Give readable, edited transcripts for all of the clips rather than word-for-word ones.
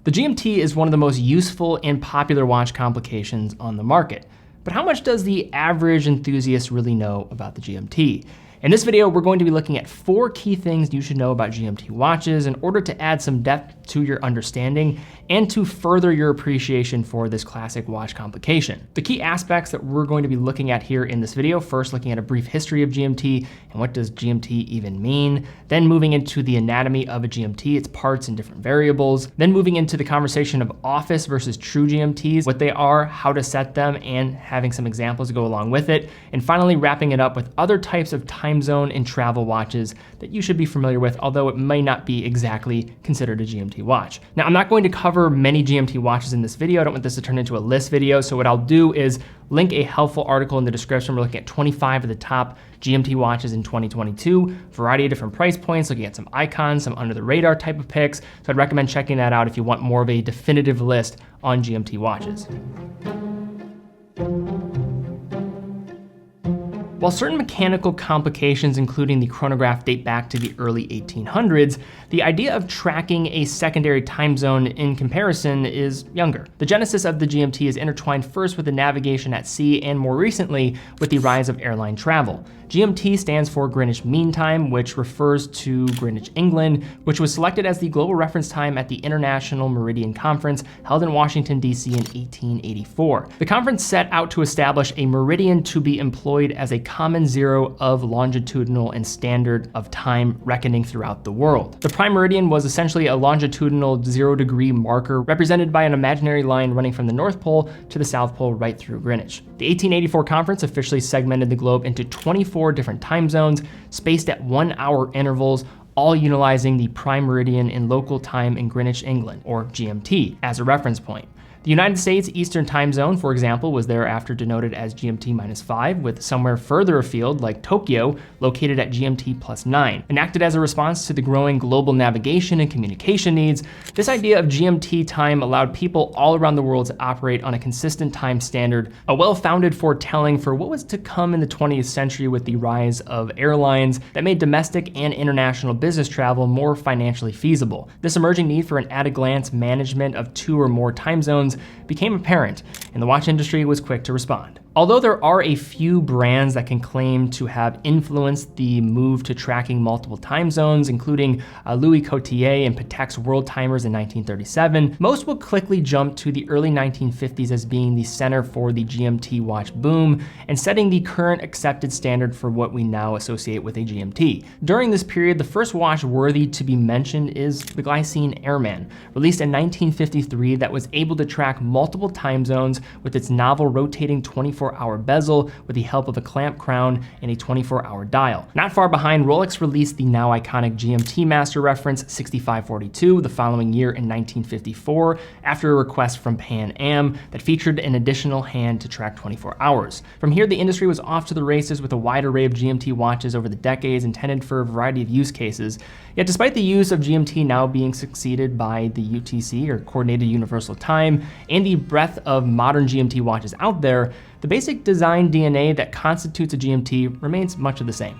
The GMT is one of the most useful and popular watch complications on the market. But how much does the average enthusiast really know about the GMT? In this video, we're going to be looking at 4 key things you should know about GMT watches in order to add some depth to your understanding and to further your appreciation for this classic watch complication. The key aspects that we're going to be looking at here in this video, first looking at a brief history of GMT and what does GMT even mean, then moving into the anatomy of a GMT, its parts and different variables, then moving into the conversation of office versus true GMTs, what they are, how to set them, and having some examples to go along with it, and finally wrapping it up with other types of time zone and travel watches that you should be familiar with, although it may not be exactly considered a GMT watch. Now, I'm not going to cover many GMT watches in this video. I don't want this to turn into a list video. So what I'll do is link a helpful article in the description. We're looking at 25 of the top GMT watches in 2022, variety of different price points, looking at some icons, some under the radar type of picks. So I'd recommend checking that out if you want more of a definitive list on GMT watches. While certain mechanical complications, including the chronograph, date back to the early 1800s, the idea of tracking a secondary time zone in comparison is younger. The genesis of the GMT is intertwined first with the navigation at sea and more recently with the rise of airline travel. GMT stands for Greenwich Mean Time, which refers to Greenwich, England, which was selected as the global reference time at the International Meridian Conference held in Washington, D.C. in 1884. The conference set out to establish a meridian to be employed as a common zero of longitudinal and standard of time reckoning throughout the world. The prime meridian was essentially a longitudinal 0-degree marker represented by an imaginary line running from the North Pole to the South Pole right through Greenwich. The 1884 conference officially segmented the globe into 24 different time zones, spaced at 1-hour intervals, all utilizing the prime meridian in local time in Greenwich, England, or GMT, as a reference point. The United States Eastern Time Zone, for example, was thereafter denoted as GMT-5, with somewhere further afield, like Tokyo, located at GMT+9. Enacted as a response to the growing global navigation and communication needs, this idea of GMT time allowed people all around the world to operate on a consistent time standard, a well-founded foretelling for what was to come in the 20th century with the rise of airlines that made domestic and international business travel more financially feasible. This emerging need for an at-a-glance management of 2 or more time zones became apparent, and the watch industry was quick to respond. Although there are a few brands that can claim to have influenced the move to tracking multiple time zones, including Louis Cotier and Patex's World Timers in 1937, most will quickly jump to the early 1950s as being the center for the GMT watch boom and setting the current accepted standard for what we now associate with a GMT. During this period, the first watch worthy to be mentioned is the Glycine Airman, released in 1953, that was able to track multiple time zones with its novel rotating 24-hour bezel with the help of a clamp crown and a 24-hour dial. Not far behind, Rolex released the now iconic GMT master reference 6542 the following year in 1954 after a request from Pan Am that featured an additional hand to track 24 hours. From here, the industry was off to the races with a wide array of GMT watches over the decades intended for a variety of use cases. Yet despite the use of GMT now being succeeded by the UTC, or Coordinated Universal Time, and the breadth of modern GMT watches out there, the basic design DNA that constitutes a GMT remains much of the same.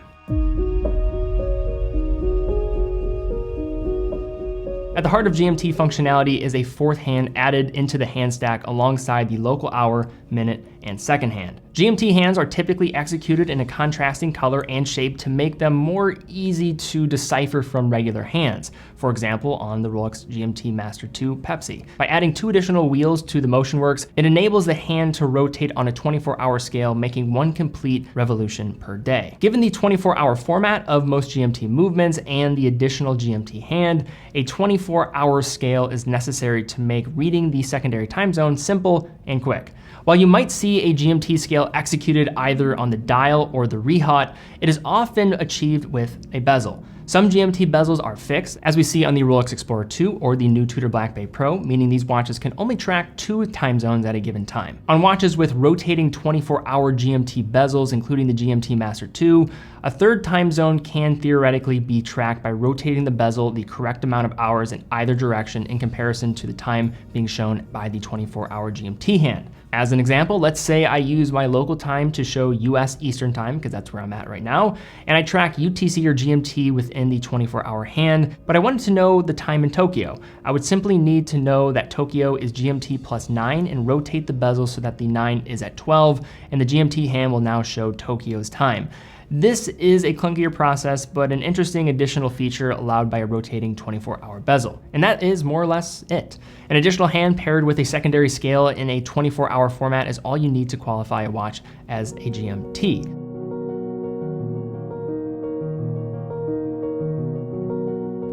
At the heart of GMT functionality is a 4th hand added into the hand stack alongside the local hour, minute, and second hand. GMT hands are typically executed in a contrasting color and shape to make them more easy to decipher from regular hands. For example, on the Rolex GMT Master 2 Pepsi. By adding 2 additional wheels to the MotionWorks, it enables the hand to rotate on a 24-hour scale, making 1 complete revolution per day. Given the 24-hour format of most GMT movements and the additional GMT hand, a 24-hour scale is necessary to make reading the secondary time zone simple and quick. While you might see a GMT scale executed either on the dial or the rehaut, it is often achieved with a bezel. Some GMT bezels are fixed, as we see on the Rolex Explorer 2 or the new Tudor Black Bay Pro, meaning these watches can only track 2 time zones at a given time. On watches with rotating 24-hour GMT bezels, including the GMT Master 2, A third time zone can theoretically be tracked by rotating the bezel the correct amount of hours in either direction in comparison to the time being shown by the 24-hour GMT hand. As an example, let's say I use my local time to show US Eastern time, because that's where I'm at right now, and I track UTC or GMT within the 24-hour hand, but I wanted to know the time in Tokyo. I would simply need to know that Tokyo is GMT plus 9 and rotate the bezel so that the 9 is at 12, and the GMT hand will now show Tokyo's time. This is a clunkier process, but an interesting additional feature allowed by a rotating 24-hour bezel. And that is more or less it. An additional hand paired with a secondary scale in a 24-hour format is all you need to qualify a watch as a GMT.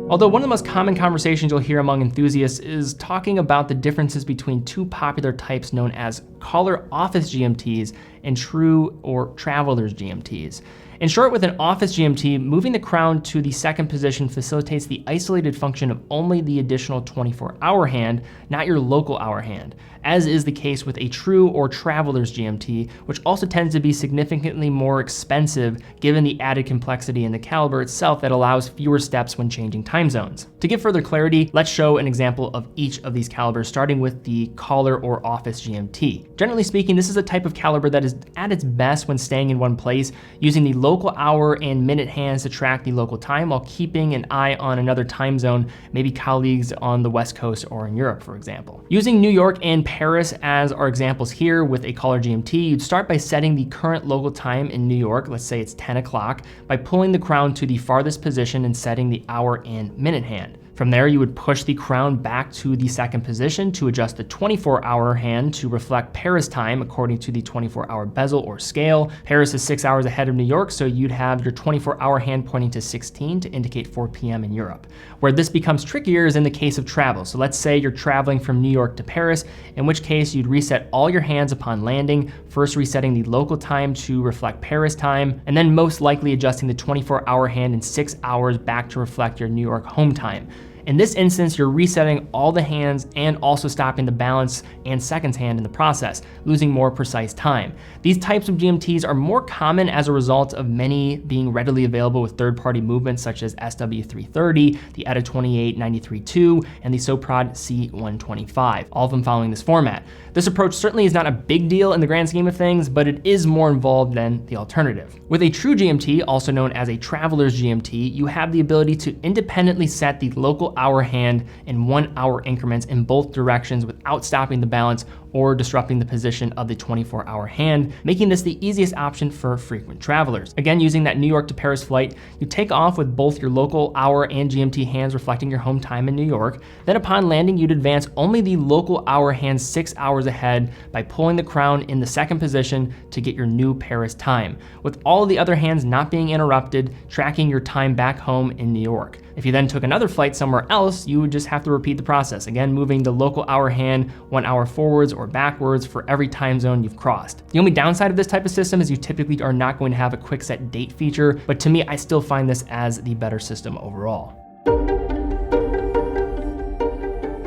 Although one of the most common conversations you'll hear among enthusiasts is talking about the differences between two popular types known as caller office GMTs and true or traveler's GMTs. In short, with an office GMT, moving the crown to the second position facilitates the isolated function of only the additional 24-hour hand, not your local hour hand, as is the case with a true or traveler's GMT, which also tends to be significantly more expensive given the added complexity in the caliber itself that allows fewer steps when changing time zones. To give further clarity, let's show an example of each of these calibers, starting with the caller or office GMT. Generally speaking, this is a type of caliber that is at its best when staying in one place, using the local hour and minute hands to track the local time while keeping an eye on another time zone, maybe colleagues on the West Coast or in Europe, for example. Using New York and Paris as our examples here with a caller GMT, you'd start by setting the current local time in New York, let's say it's 10 o'clock, by pulling the crown to the farthest position and setting the hour and minute hand. From there, you would push the crown back to the second position to adjust the 24-hour hand to reflect Paris time according to the 24-hour bezel or scale. Paris is 6 hours ahead of New York, so you'd have your 24-hour hand pointing to 16 to indicate 4 p.m. in Europe. Where this becomes trickier is in the case of travel. So let's say you're traveling from New York to Paris, in which case you'd reset all your hands upon landing, first resetting the local time to reflect Paris time, and then most likely adjusting the 24-hour hand in 6 hours back to reflect your New York home time. In this instance, you're resetting all the hands and also stopping the balance and seconds hand in the process, losing more precise time. These types of GMTs are more common as a result of many being readily available with third-party movements such as SW330, the ETA 28932, and the Soprod C125, all of them following this format. This approach certainly is not a big deal in the grand scheme of things, but it is more involved than the alternative. With a true GMT, also known as a traveler's GMT, you have the ability to independently set the local hour hand in 1 hour increments in both directions without stopping the balance or disrupting the position of the 24-hour hand, making this the easiest option for frequent travelers. Again, using that New York to Paris flight, you take off with both your local hour and GMT hands reflecting your home time in New York. Then upon landing, you'd advance only the local hour hand 6 hours ahead by pulling the crown in the second position to get your new Paris time, with all of the other hands not being interrupted, tracking your time back home in New York. If you then took another flight somewhere else, you would just have to repeat the process, again moving the local hour hand 1 hour forwards or backwards for every time zone you've crossed. The only downside of this type of system is you typically are not going to have a quick set date feature, but to me, I still find this as the better system overall.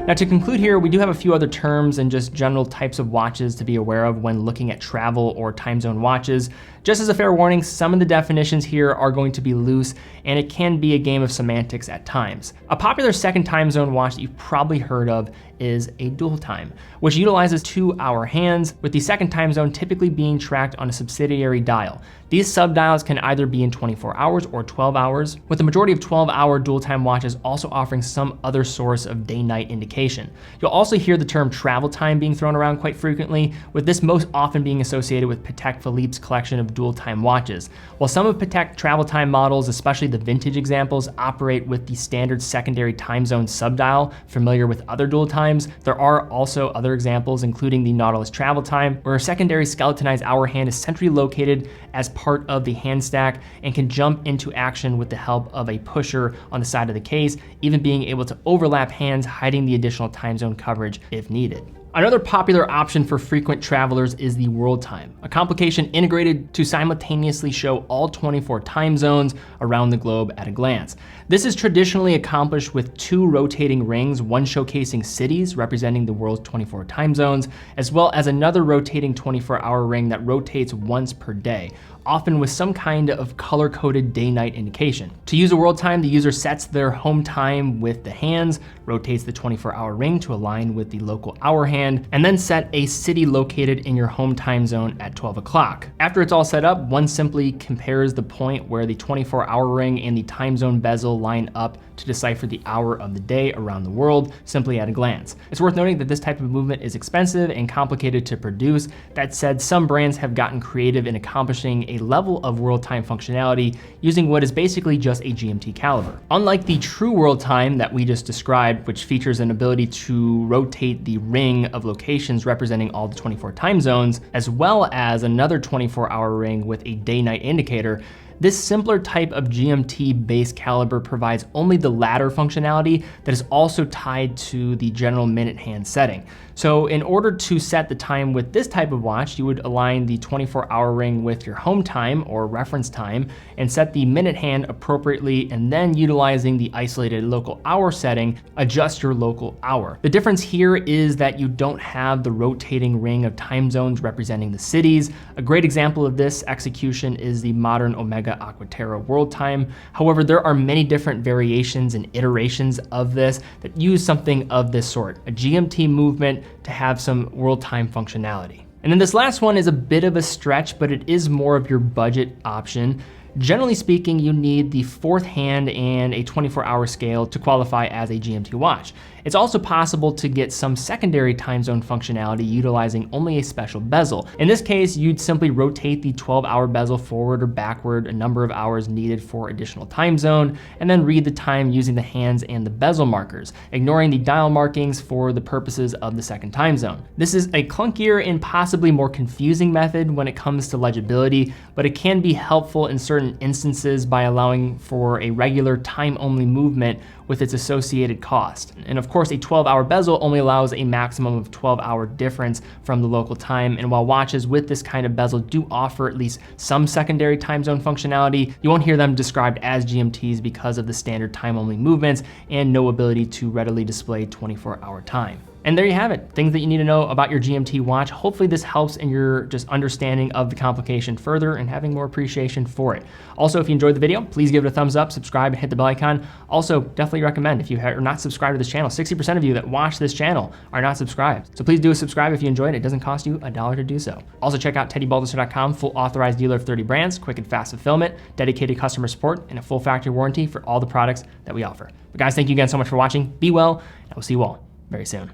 Now to conclude here, we do have a few other terms and just general types of watches to be aware of when looking at travel or time zone watches. Just as a fair warning, some of the definitions here are going to be loose and it can be a game of semantics at times. A popular second time zone watch that you've probably heard of is a dual time, which utilizes 2 hour hands, with the second time zone typically being tracked on a subsidiary dial. These subdials can either be in 24 hours or 12 hours, with the majority of 12-hour dual time watches also offering some other source of day-night indication. You'll also hear the term travel time being thrown around quite frequently, with this most often being associated with Patek Philippe's collection of dual time watches. While some of Patek travel time models, especially the vintage examples, operate with the standard secondary time zone subdial, familiar with other dual times, there are also other examples, including the Nautilus travel time, where a secondary skeletonized hour hand is centrally located as part of the hand stack and can jump into action with the help of a pusher on the side of the case, even being able to overlap hands, hiding the additional time zone coverage if needed. Another popular option for frequent travelers is the world time, a complication integrated to simultaneously show all 24 time zones around the globe at a glance. This is traditionally accomplished with 2 rotating rings, one showcasing cities representing the world's 24 time zones, as well as another rotating 24-hour ring that rotates once per day, often with some kind of color-coded day-night indication. To use a world time, the user sets their home time with the hands, rotates the 24-hour ring to align with the local hour hand, and then set a city located in your home time zone at 12 o'clock. After it's all set up, one simply compares the point where the 24-hour ring and the time zone bezel line up to decipher the hour of the day around the world simply at a glance. It's worth noting that this type of movement is expensive and complicated to produce. That said, some brands have gotten creative in accomplishing a level of world time functionality using what is basically just a GMT caliber. Unlike the true world time that we just described, which features an ability to rotate the ring of locations representing all the 24 time zones, as well as another 24-hour ring with a day-night indicator, this simpler type of GMT-based caliber provides only the latter functionality that is also tied to the general minute hand setting. So in order to set the time with this type of watch, you would align the 24-hour ring with your home time or reference time and set the minute hand appropriately, and then utilizing the isolated local hour setting, adjust your local hour. The difference here is that you don't have the rotating ring of time zones representing the cities. A great example of this execution is the modern Omega Aquaterra world time. However, there are many different variations and iterations of this that use something of this sort, a GMT movement to have some world time functionality. And then this last one is a bit of a stretch, but it is more of your budget option. Generally speaking, you need the 4th hand and a 24-hour scale to qualify as a GMT watch. It's also possible to get some secondary time zone functionality utilizing only a special bezel. In this case, you'd simply rotate the 12-hour bezel forward or backward a number of hours needed for additional time zone, and then read the time using the hands and the bezel markers, ignoring the dial markings for the purposes of the second time zone. This is a clunkier and possibly more confusing method when it comes to legibility, but it can be helpful in certain instances by allowing for a regular time-only movement with its associated cost. And of course, a 12-hour bezel only allows a maximum of 12-hour difference from the local time, and while watches with this kind of bezel do offer at least some secondary time zone functionality, you won't hear them described as GMTs because of the standard time-only movements and no ability to readily display 24-hour time. And there you have it, things that you need to know about your GMT watch. Hopefully this helps in your just understanding of the complication further and having more appreciation for it. Also, if you enjoyed the video, please give it a thumbs up, subscribe, and hit the bell icon. Also, definitely recommend, if you are not subscribed to this channel, 60% of you that watch this channel are not subscribed. So please do a subscribe if you enjoyed it. It doesn't cost you $1 to do so. Also check out TeddyBaldassarre.com, full authorized dealer of 30 brands, quick and fast fulfillment, dedicated customer support, and a full factory warranty for all the products that we offer. But guys, thank you again so much for watching. Be well, and I will see you all very soon.